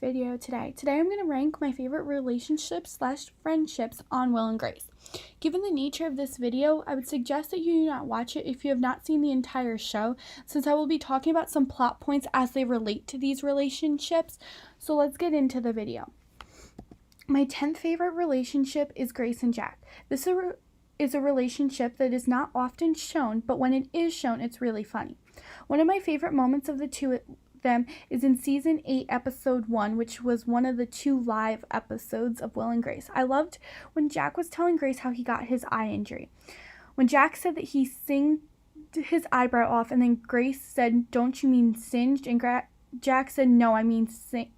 video today. Today I'm going to rank my favorite relationships/friendships on Will and Grace. Given the nature of this video, I would suggest that you do not watch it if you have not seen the entire show, since I will be talking about some plot points as they relate to these relationships. So let's get into the video. My 10th favorite relationship is Grace and Jack. This is a relationship that is not often shown, but when it is shown, it's really funny. One of my favorite moments of the two of them is in season 8 episode 1, which was one of the 2 live episodes of Will and Grace. I loved when Jack was telling Grace how he got his eye injury. When Jack said that he singed his eyebrow off, and then Grace said, "Don't you mean singed?" and Jack said, "No, I mean singed."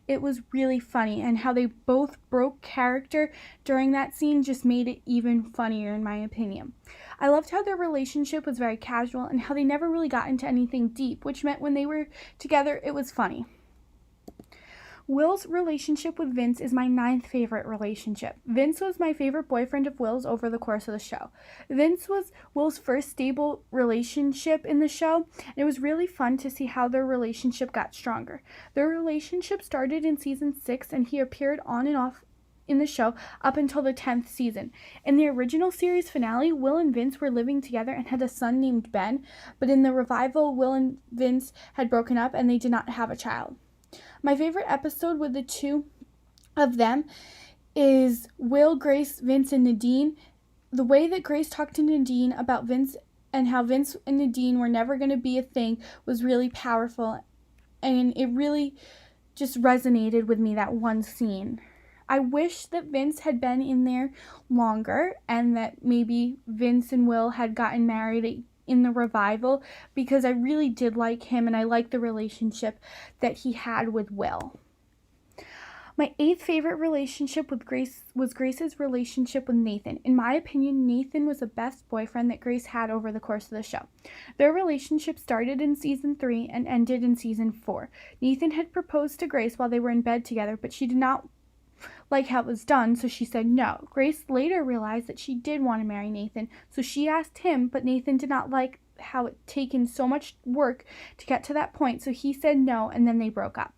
It was really funny, and how they both broke character during that scene just made it even funnier in my opinion. I loved how their relationship was very casual and how they never really got into anything deep, which meant when they were together it was funny. Will's relationship with Vince is my 9th favorite relationship. Vince was my favorite boyfriend of Will's over the course of the show. Vince was Will's first stable relationship in the show, and it was really fun to see how their relationship got stronger. Their relationship started in season 6, and he appeared on and off in the show up until the 10th season. In the original series finale, Will and Vince were living together and had a son named Ben, but in the revival, Will and Vince had broken up and they did not have a child. My favorite episode with the two of them is Will, Grace, Vince, and Nadine. The way that Grace talked to Nadine about Vince and how Vince and Nadine were never going to be a thing was really powerful, and it really just resonated with me, that one scene. I wish that Vince had been in there longer and that maybe Vince and Will had gotten married in the revival, because I really did like him and I liked the relationship that he had with Will. My 8th favorite relationship with Grace was Grace's relationship with Nathan. In my opinion, Nathan was the best boyfriend that Grace had over the course of the show. Their relationship started in season 3 and ended in season 4. Nathan had proposed to Grace while they were in bed together, but she did not like how it was done, so she said no. Grace later realized that she did want to marry Nathan, so she asked him, but Nathan did not like how it taken so much work to get to that point, so he said no, and then they broke up.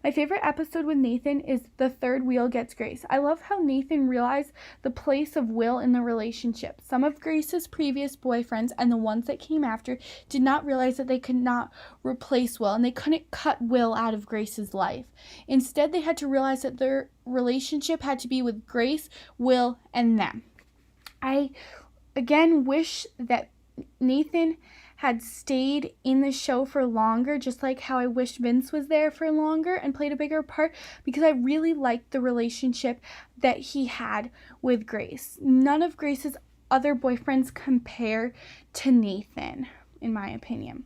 My favorite episode with Nathan is the 3rd Will Gets Grace. I love how Nathan realized the place of Will in the relationship. Some of Grace's previous boyfriends and the ones that came after did not realize that they could not replace Will, and they couldn't cut Will out of Grace's life. Instead, they had to realize that their relationship had to be with Grace, Will, and them. I again wish that Nathan had stayed in the show for longer, just like how I wish Vince was there for longer and played a bigger part, because I really liked the relationship that he had with Grace. None of Grace's other boyfriends compare to Nathan, in my opinion.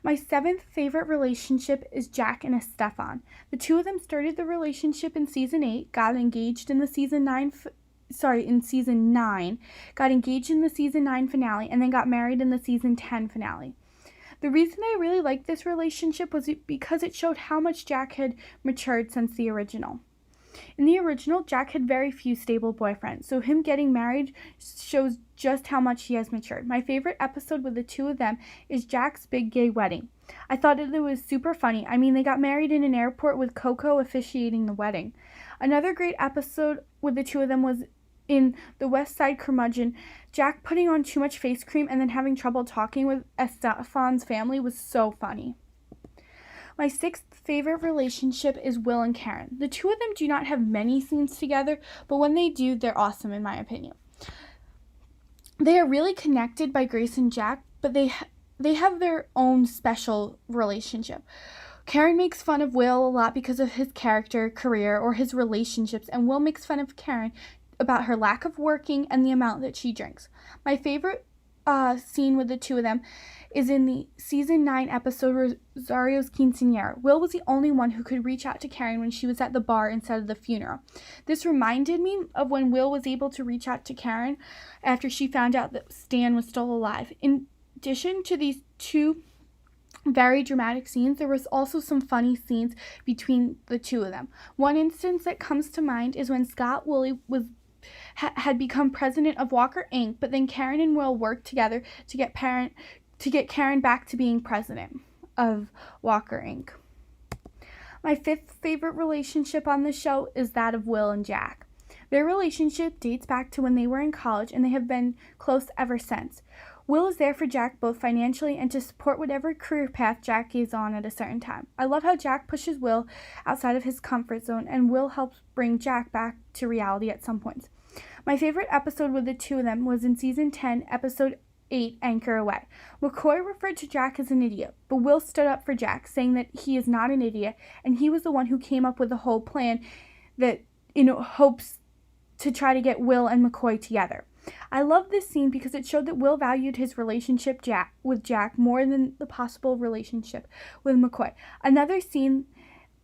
My 7th favorite relationship is Jack and Estefan. The two of them started the relationship in season 8, got engaged in season 9, got engaged in the season 9 finale, and then got married in the season 10 finale. The reason I really liked this relationship was because it showed how much Jack had matured since the original. In the original, Jack had very few stable boyfriends, so him getting married shows just how much he has matured. My favorite episode with the two of them is Jack's big gay wedding. I thought it was super funny. I mean, they got married in an airport with Coco officiating the wedding. Another great episode with the two of them was in the West Side Curmudgeon. Jack putting on too much face cream and then having trouble talking with Estefan's family was so funny. My 6th favorite relationship is Will and Karen. The two of them do not have many scenes together, but when they do, they're awesome in my opinion. They are really connected by Grace and Jack, but they have their own special relationship. Karen makes fun of Will a lot because of his character, career, or his relationships, and Will makes fun of Karen about her lack of working and the amount that she drinks. My favorite scene with the two of them is in the season 9 episode Rosario's quinceañera. Will was the only one who could reach out to Karen when she was at the bar instead of the funeral. This reminded me of when Will was able to reach out to Karen after she found out that Stan was still alive. In addition to these two very dramatic scenes, there was also some funny scenes between the two of them. One instance that comes to mind is when Scott Woolley had become president of Walker Inc., but then Karen and Will worked together to get Karen back to being president of Walker Inc. My fifth favorite relationship on the show is that of Will and Jack. Their relationship dates back to when they were in college, and they have been close ever since. Will is there for Jack both financially and to support whatever career path Jack is on at a certain time. I love how Jack pushes Will outside of his comfort zone, and Will helps bring Jack back to reality at some points. My favorite episode with the two of them was in season 10, episode 8, Anchor Away. McCoy referred to Jack as an idiot, but Will stood up for Jack, saying that he is not an idiot, and he was the one who came up with the whole plan that, hopes to try to get Will and McCoy together. I love this scene because it showed that Will valued his relationship with Jack more than the possible relationship with McCoy. Another scene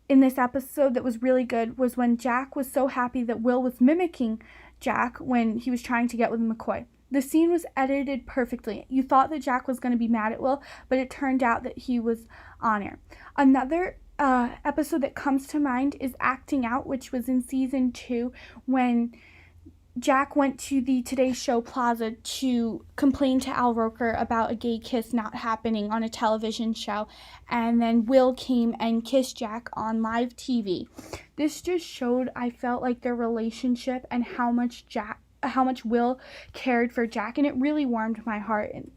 in this episode that was really good was when Jack was so happy that Will was mimicking Jack when he was trying to get with McCoy. The scene was edited perfectly. You thought that Jack was going to be mad at Will, but it turned out that he was on air. Another episode that comes to mind is Acting Out, which was in season 2 when Jack went to the Today Show Plaza to complain to Al Roker about a gay kiss not happening on a television show, and then Will came and kissed Jack on live TV. This just showed, I felt like, their relationship and how much Will cared for Jack, and it really warmed my heart. And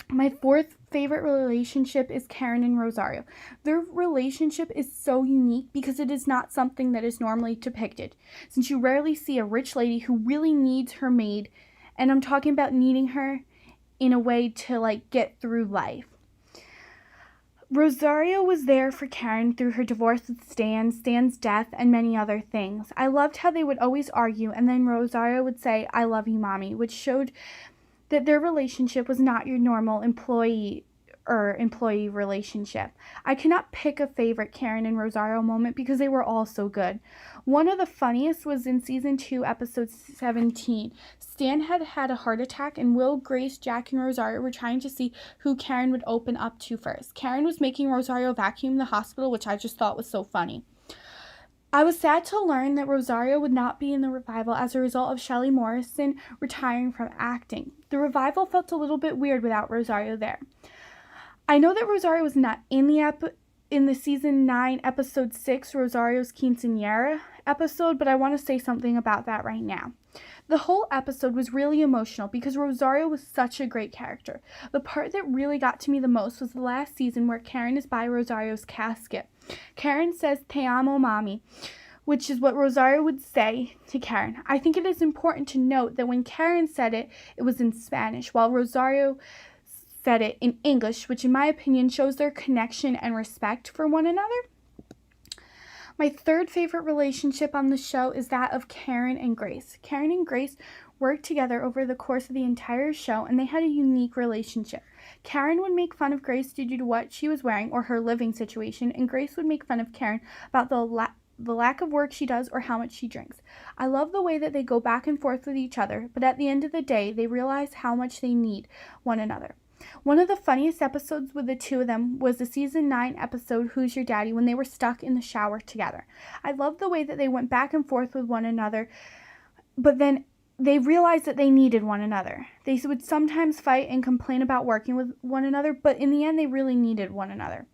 my fourth favorite relationship is Karen and Rosario. Their relationship is so unique because it is not something that is normally depicted, since you rarely see a rich lady who really needs her maid, and I'm talking about needing her in a way to get through life. Rosario was there for Karen through her divorce with Stan's death, and many other things. I loved how they would always argue, and then Rosario would say, "I love you, Mommy," which showed that their relationship was not your normal employee relationship. I cannot pick a favorite Karen and Rosario moment because they were all so good. One of the funniest was in season 2, episode 17. Stan had a heart attack, and Will, Grace, Jack, and Rosario were trying to see who Karen would open up to first. Karen was making Rosario vacuum the hospital, which I just thought was so funny. I was sad to learn that Rosario would not be in the revival as a result of Shelley Morrison retiring from acting. The revival felt a little bit weird without Rosario there. I know that Rosario was not in the season 9, episode 6, Rosario's quinceañera episode, but I want to say something about that right now. The whole episode was really emotional because Rosario was such a great character. The part that really got to me the most was the last season where Karen is by Rosario's casket. Karen says, "Te amo, Mommy," which is what Rosario would say to Karen. I think it is important to note that when Karen said it, it was in Spanish, while Rosario said it in English, which in my opinion shows their connection and respect for one another. My third favorite relationship on the show is that of Karen and Grace. Karen and Grace worked together over the course of the entire show, and they had a unique relationship. Karen would make fun of Grace due to what she was wearing or her living situation, and Grace would make fun of Karen about the lack of work she does or how much she drinks. I love the way that they go back and forth with each other, but at the end of the day, they realize how much they need one another. One of the funniest episodes with the two of them was the season 9 episode, Who's Your Daddy, when they were stuck in the shower together. I love the way that they went back and forth with one another, but then they realized that they needed one another. They would sometimes fight and complain about working with one another, but in the end, they really needed one another.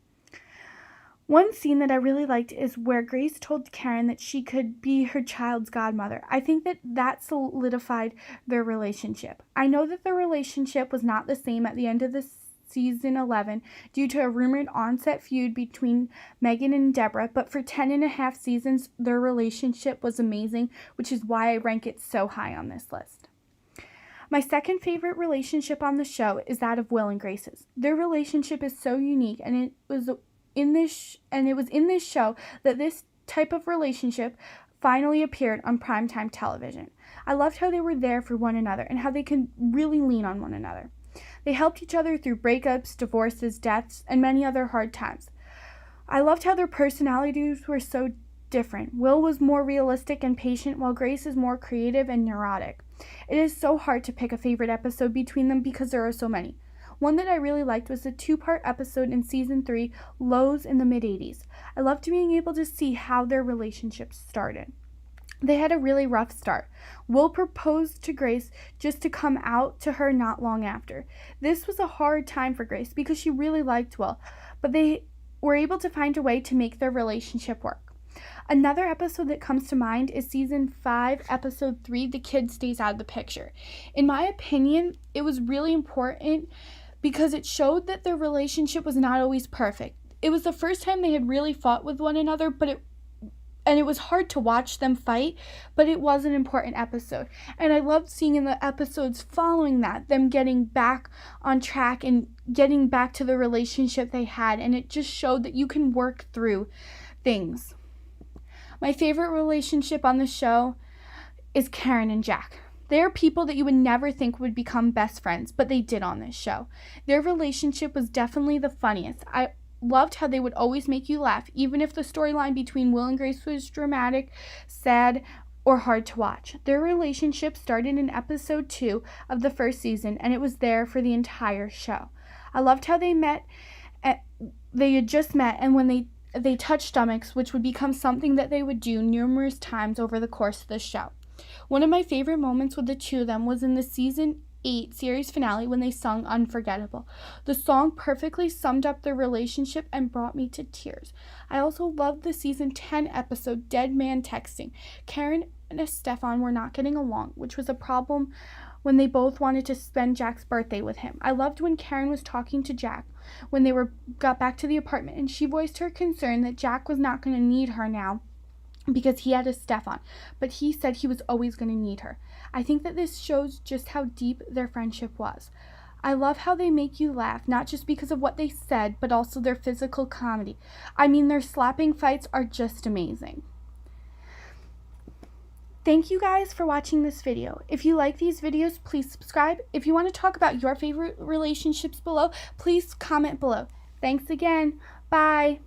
One scene that I really liked is where Grace told Karen that she could be her child's godmother. I think that solidified their relationship. I know that their relationship was not the same at the end of the season 11 due to a rumored onset feud between Megan and Deborah, but for 10.5 seasons, their relationship was amazing, which is why I rank it so high on this list. My second favorite relationship on the show is that of Will and Grace's. Their relationship is so unique, and it was in this show that this type of relationship finally appeared on primetime television. I loved how they were there for one another and how they could really lean on one another. They helped each other through breakups, divorces, deaths, and many other hard times. I loved how their personalities were so different. Will was more realistic and patient, while Grace is more creative and neurotic. It is so hard to pick a favorite episode between them because there are so many. One that I really liked was the 2-part episode in season 3, Lows in the Mid-80s. I loved being able to see how their relationship started. They had a really rough start. Will proposed to Grace just to come out to her not long after. This was a hard time for Grace because she really liked Will, but they were able to find a way to make their relationship work. Another episode that comes to mind is season 5, episode 3, The Kid Stays Out of the Picture. In my opinion, it was really important because it showed that their relationship was not always perfect. It was the first time they had really fought with one another, and it was hard to watch them fight, but it was an important episode. And I loved seeing in the episodes following that, them getting back on track and getting back to the relationship they had, and it just showed that you can work through things. My favorite relationship on the show is Karen and Jack. They are people that you would never think would become best friends, but they did on this show. Their relationship was definitely the funniest. I loved how they would always make you laugh, even if the storyline between Will and Grace was dramatic, sad, or hard to watch. Their relationship started in episode 2 of the first season, and it was there for the entire show. I loved how they met. They had just met, and when they touched stomachs, which would become something that they would do numerous times over the course of the show. One of my favorite moments with the two of them was in the season 8 series finale when they sung Unforgettable. The song perfectly summed up their relationship and brought me to tears. I also loved the season 10 episode Dead Man Texting. Karen and Stefan were not getting along, which was a problem when they both wanted to spend Jack's birthday with him. I loved when Karen was talking to Jack when they got back to the apartment, and she voiced her concern that Jack was not going to need her now because he had a Stefan, but he said he was always going to need her. I think that this shows just how deep their friendship was. I love how they make you laugh, not just because of what they said, but also their physical comedy. I mean, their slapping fights are just amazing. Thank you guys for watching this video. If you like these videos, please subscribe. If you want to talk about your favorite relationships below, please comment below. Thanks again. Bye.